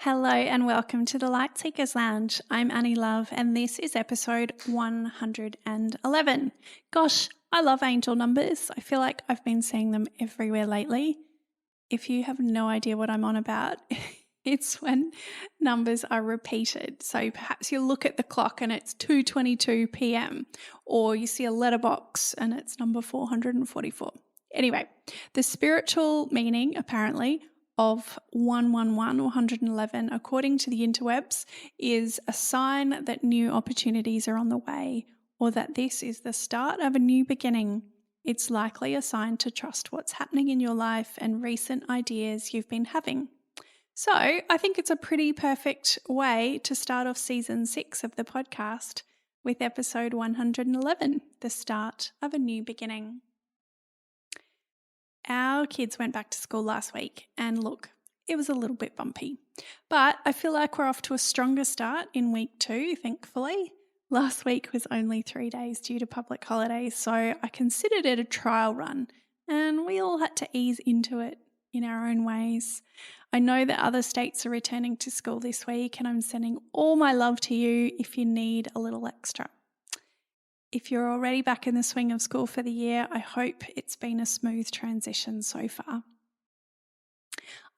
Hello and welcome to the Light Seekers Lounge. I'm Annie Love and this is episode 111. Gosh, I love angel numbers. I feel like I've been seeing them everywhere lately. If you have no idea what I'm on about, it's when numbers are repeated. So perhaps you look at the clock and it's 2:22 p.m. or you see a letterbox and it's number 444. Anyway, the spiritual meaning apparently of 111 or 111, according to the interwebs, is a sign that new opportunities are on the way or that this is the start of a new beginning. It's likely a sign to trust what's happening in your life and recent ideas you've been having. So I think it's a pretty perfect way to start off season 6 of the podcast with episode 111, the start of a new beginning. Our kids went back to school last week and look, it was a little bit bumpy. But I feel like we're off to a stronger start in week 2, thankfully. Last week was only 3 days due to public holidays, so I considered it a trial run and we all had to ease into it in our own ways. I know that other states are returning to school this week and I'm sending all my love to you if you need a little extra. If you're already back in the swing of school for the year, I hope it's been a smooth transition so far.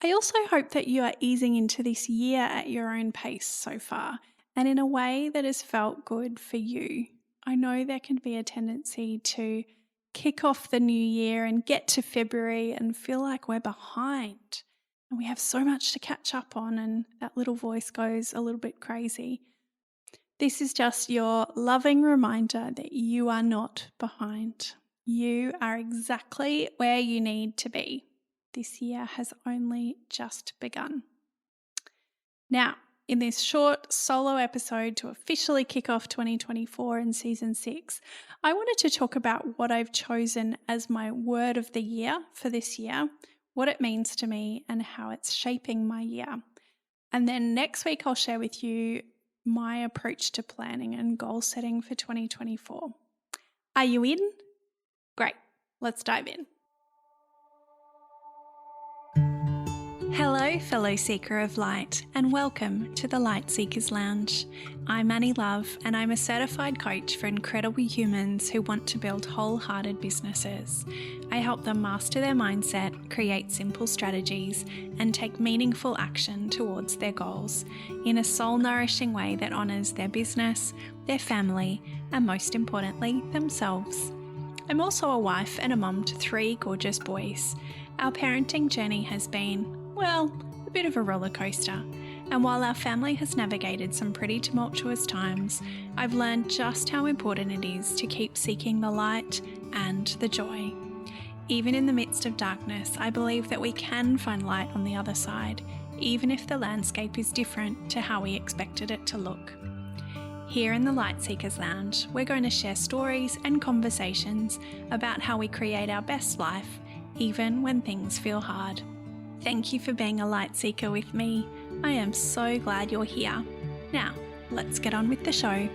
I also hope that you are easing into this year at your own pace so far and in a way that has felt good for you. I know there can be a tendency to kick off the new year and get to February and feel like we're behind and we have so much to catch up on and that little voice goes a little bit crazy. This is just your loving reminder that you are not behind. You are exactly where you need to be. This year has only just begun. Now, in this short solo episode to officially kick off 2024 in season 6, I wanted to talk about what I've chosen as my word of the year for this year, what it means to me and how it's shaping my year. And then next week I'll share with you my approach to planning and goal setting for 2024. Are you in? Great, let's dive in. Hello, fellow seeker of light, and welcome to the Light Seekers Lounge. I'm Annie Love, and I'm a certified coach for incredible humans who want to build wholehearted businesses. I help them master their mindset, create simple strategies, and take meaningful action towards their goals in a soul-nourishing way that honours their business, their family, and most importantly, themselves. I'm also a wife and a mum to 3 gorgeous boys. Our parenting journey has been, well, a bit of a roller coaster. And while our family has navigated some pretty tumultuous times, I've learned just how important it is to keep seeking the light and the joy. Even in the midst of darkness, I believe that we can find light on the other side, even if the landscape is different to how we expected it to look. Here in the Light Seekers Lounge, we're going to share stories and conversations about how we create our best life, even when things feel hard. Thank you for being a light seeker with me. I am so glad you're here. Now, let's get on with the show.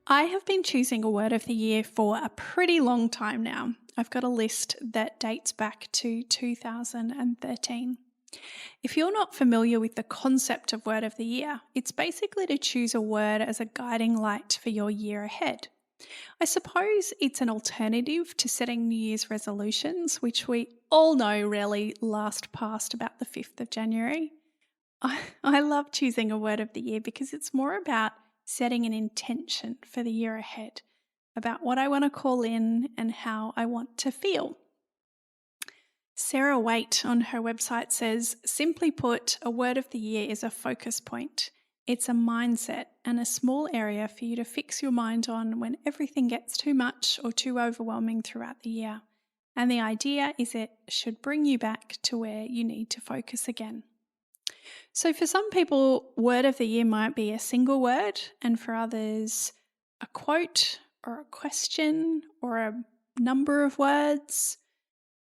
I have been choosing a word of the year for a pretty long time now. I've got a list that dates back to 2013. If you're not familiar with the concept of word of the year, it's basically to choose a word as a guiding light for your year ahead. I suppose it's an alternative to setting New Year's resolutions, which we all know rarely last past about the 5th of January. I love choosing a word of the year because it's more about setting an intention for the year ahead, about what I want to call in and how I want to feel. Sarah Waite on her website says, simply put, a word of the year is a focus point. It's a mindset and a small area for you to fix your mind on when everything gets too much or too overwhelming throughout the year. And the idea is it should bring you back to where you need to focus again. So for some people, word of the year might be a single word, and for others, a quote or a question or a number of words.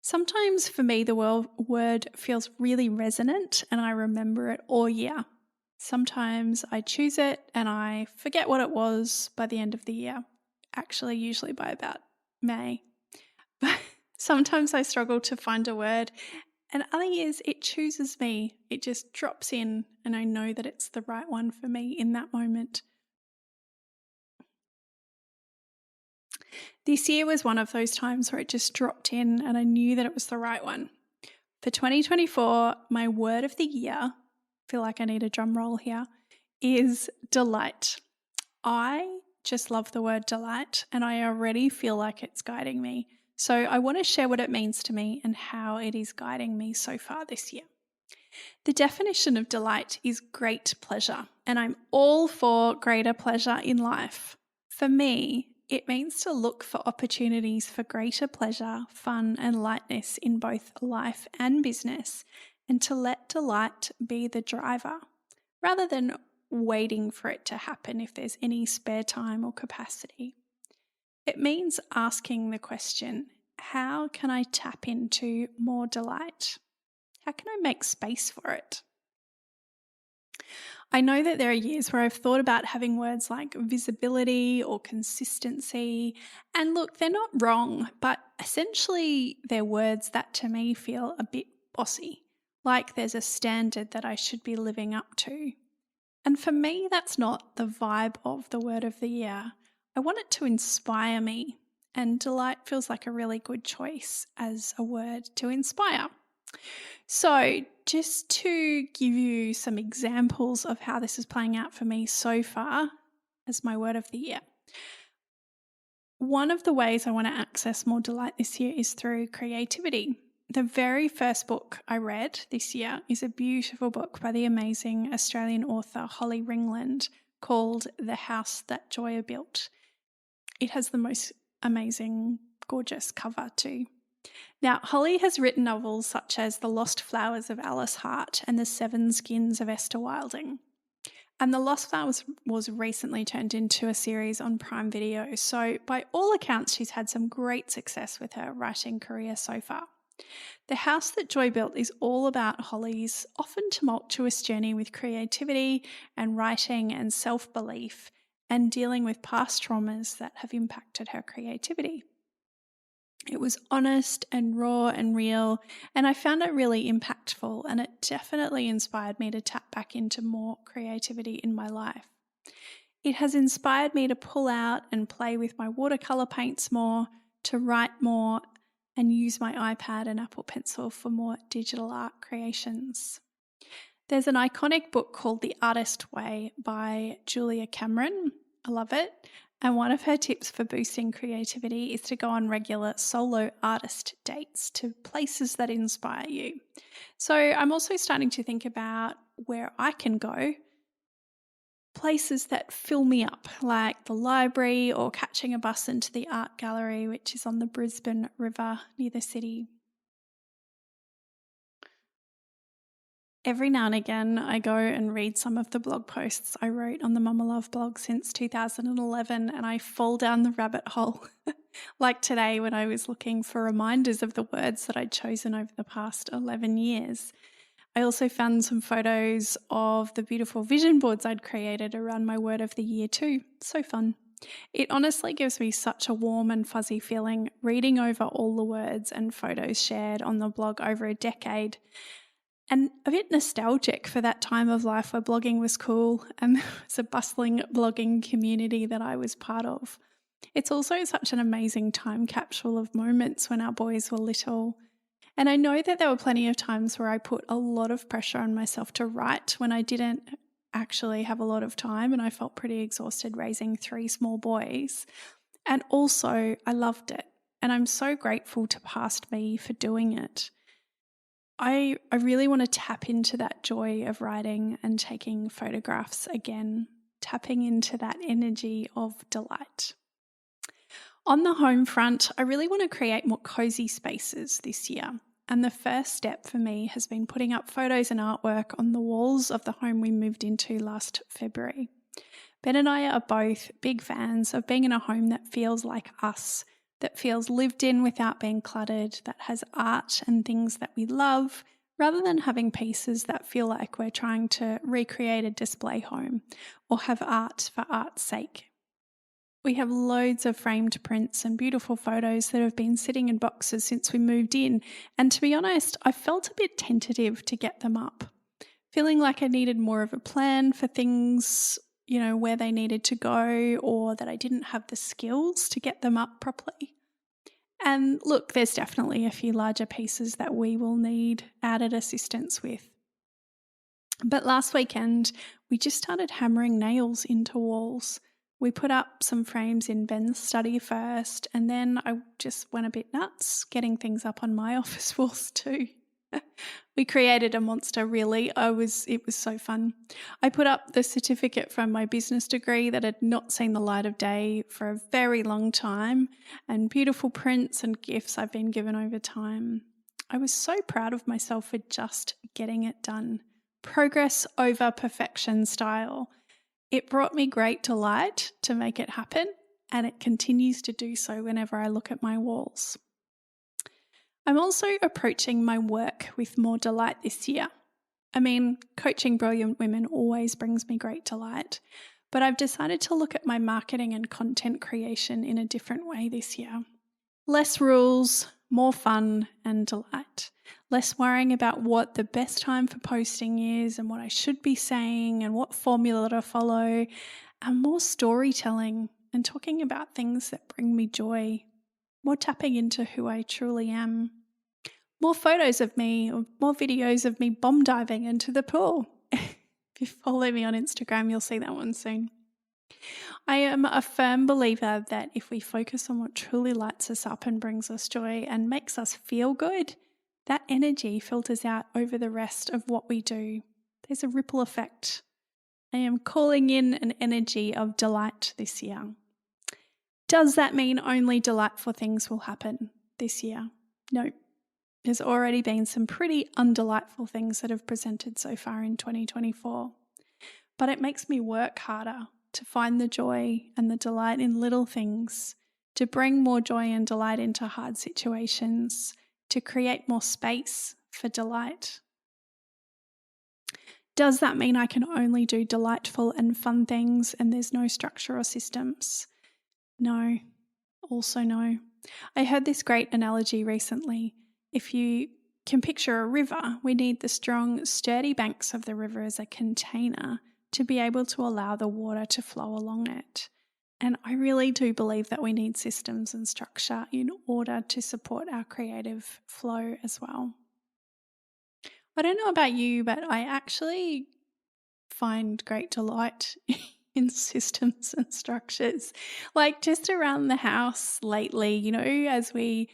Sometimes for me, the word feels really resonant and I remember it all year. Sometimes I choose it and I forget what it was by the end of the year, actually usually by about may. But sometimes I struggle to find a word, and other years it chooses me. It just drops in, and I know that it's the right one for me in that moment. This year was one of those times where it just dropped in and I knew that it was the right one. For 2024, my word of the year, I feel like I need a drum roll here, is delight. I just love the word delight and I already feel like it's guiding me. So I want to share what it means to me and how it is guiding me so far this year. The definition of delight is great pleasure, and I'm all for greater pleasure in life. For me, it means to look for opportunities for greater pleasure, fun, and lightness in both life and business, and to let delight be the driver, rather than waiting for it to happen if there's any spare time or capacity. It means asking the question, how can I tap into more delight? How can I make space for it? I know that there are years where I've thought about having words like visibility or consistency, and look, they're not wrong, but essentially they're words that to me feel a bit bossy, like there's a standard that I should be living up to. And for me, that's not the vibe of the word of the year. I want it to inspire me, and delight feels like a really good choice as a word to inspire. So, just to give you some examples of how this is playing out for me so far as my word of the year. One of the ways I want to access more delight this year is through creativity. The very first book I read this year is a beautiful book by the amazing Australian author Holly Ringland called The House That Joya Built. It has the most amazing, gorgeous cover too. Now, Holly has written novels such as The Lost Flowers of Alice Hart and The Seven Skins of Esther Wilding. And The Lost Flowers was recently turned into a series on Prime Video, so by all accounts, she's had some great success with her writing career so far. The House That Joy Built is all about Holly's often tumultuous journey with creativity and writing and self-belief and dealing with past traumas that have impacted her creativity. It was honest and raw and real, and I found it really impactful, and it definitely inspired me to tap back into more creativity in my life. It has inspired me to pull out and play with my watercolour paints more, to write more, and use my iPad and Apple Pencil for more digital art creations. There's an iconic book called The Artist Way by Julia Cameron. I love it. And one of her tips for boosting creativity is to go on regular solo artist dates to places that inspire you. So I'm also starting to think about where I can go, places that fill me up, like the library or catching a bus into the art gallery, which is on the Brisbane River near the city. Every now and again, I go and read some of the blog posts I wrote on the Mama Love blog since 2011, and I fall down the rabbit hole. Like today when I was looking for reminders of the words that I'd chosen over the past 11 years. I also found some photos of the beautiful vision boards I'd created around my word of the year too. So fun. It honestly gives me such a warm and fuzzy feeling reading over all the words and photos shared on the blog over a decade. And a bit nostalgic for that time of life where blogging was cool and there was a bustling blogging community that I was part of. It's also such an amazing time capsule of moments when our boys were little. And I know that there were plenty of times where I put a lot of pressure on myself to write when I didn't actually have a lot of time and I felt pretty exhausted raising 3 small boys. And also, I loved it. And I'm so grateful to past me for doing it. I really want to tap into that joy of writing and taking photographs again, tapping into that energy of delight. On the home front, I really want to create more cozy spaces this year. And the first step for me has been putting up photos and artwork on the walls of the home we moved into last February. Ben and I are both big fans of being in a home that feels like us, that feels lived in without being cluttered, that has art and things that we love, rather than having pieces that feel like we're trying to recreate a display home or have art for art's sake. We have loads of framed prints and beautiful photos that have been sitting in boxes since we moved in. And to be honest, I felt a bit tentative to get them up, feeling like I needed more of a plan for things, where they needed to go, or that I didn't have the skills to get them up properly. And look, there's definitely a few larger pieces that we will need added assistance with. But last weekend, we just started hammering nails into walls. We put up some frames in Ben's study first, and then I just went a bit nuts getting things up on my office walls too. We created a monster, really. It was so fun. I put up the certificate from my business degree that had not seen the light of day for a very long time, and beautiful prints and gifts I've been given over time. I was so proud of myself for just getting it done. Progress over perfection style. It brought me great delight to make it happen, and it continues to do so whenever I look at my walls. I'm also approaching my work with more delight this year. Coaching brilliant women always brings me great delight, but I've decided to look at my marketing and content creation in a different way this year. Less rules, more fun and delight. Less worrying about what the best time for posting is and what I should be saying and what formula to follow, and more storytelling and talking about things that bring me joy. More tapping into who I truly am. More photos of me, or more videos of me bomb diving into the pool. If you follow me on Instagram, you'll see that one soon. I am a firm believer that if we focus on what truly lights us up and brings us joy and makes us feel good, that energy filters out over the rest of what we do. There's a ripple effect. I am calling in an energy of delight this year. Does that mean only delightful things will happen this year? No. There's already been some pretty undelightful things that have presented so far in 2024. But it makes me work harder to find the joy and the delight in little things, to bring more joy and delight into hard situations, to create more space for delight. Does that mean I can only do delightful and fun things and there's no structure or systems? No. Also no. I heard this great analogy recently. If you can picture a river, we need the strong, sturdy banks of the river as a container to be able to allow the water to flow along it. And I really do believe that we need systems and structure in order to support our creative flow as well. I don't know about you, but I actually find great delight in systems and structures. Like just around the house lately, as we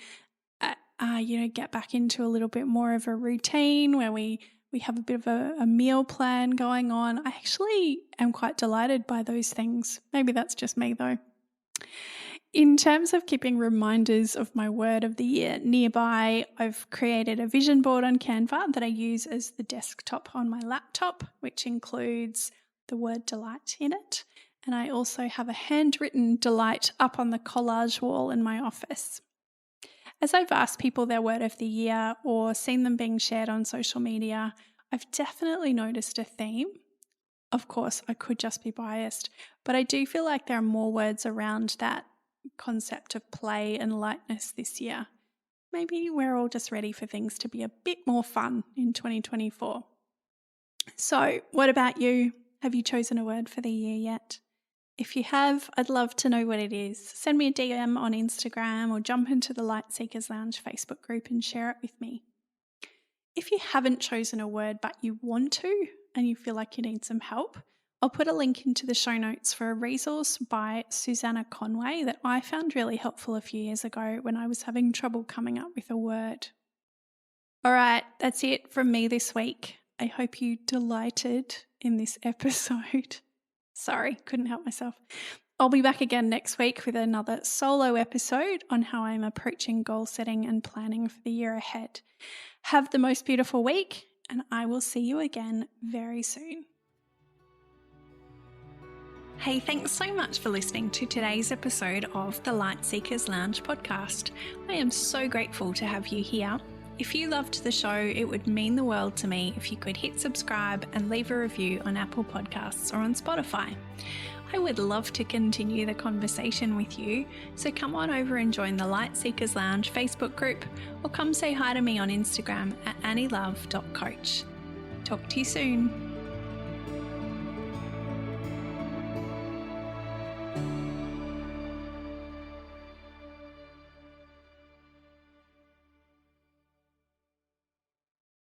get back into a little bit more of a routine where we have a bit of a meal plan going on. I actually am quite delighted by those things. Maybe that's just me though. In terms of keeping reminders of my word of the year nearby, I've created a vision board on Canva that I use as the desktop on my laptop, which includes the word delight in it. And I also have a handwritten delight up on the collage wall in my office. As I've asked people their word of the year or seen them being shared on social media, I've definitely noticed a theme. Of course, I could just be biased, but I do feel like there are more words around that concept of play and lightness this year. Maybe we're all just ready for things to be a bit more fun in 2024. So, what about you? Have you chosen a word for the year yet? If you have, I'd love to know what it is. Send me a DM on Instagram or jump into the Light Seekers Lounge Facebook group and share it with me. If you haven't chosen a word but you want to and you feel like you need some help, I'll put a link into the show notes for a resource by Susanna Conway that I found really helpful a few years ago when I was having trouble coming up with a word. All right, that's it from me this week. I hope you delighted in this episode. Sorry, couldn't help myself. I'll be back again next week with another solo episode on how I'm approaching goal setting and planning for the year ahead. Have the most beautiful week, and I will see you again very soon. Hey, thanks so much for listening to today's episode of the Light Seekers Lounge podcast. I am so grateful to have you here. If you loved the show, it would mean the world to me if you could hit subscribe and leave a review on Apple Podcasts or on Spotify. I would love to continue the conversation with you, so come on over and join the Light Seekers Lounge Facebook group or come say hi to me on Instagram at annielove.coach. Talk to you soon.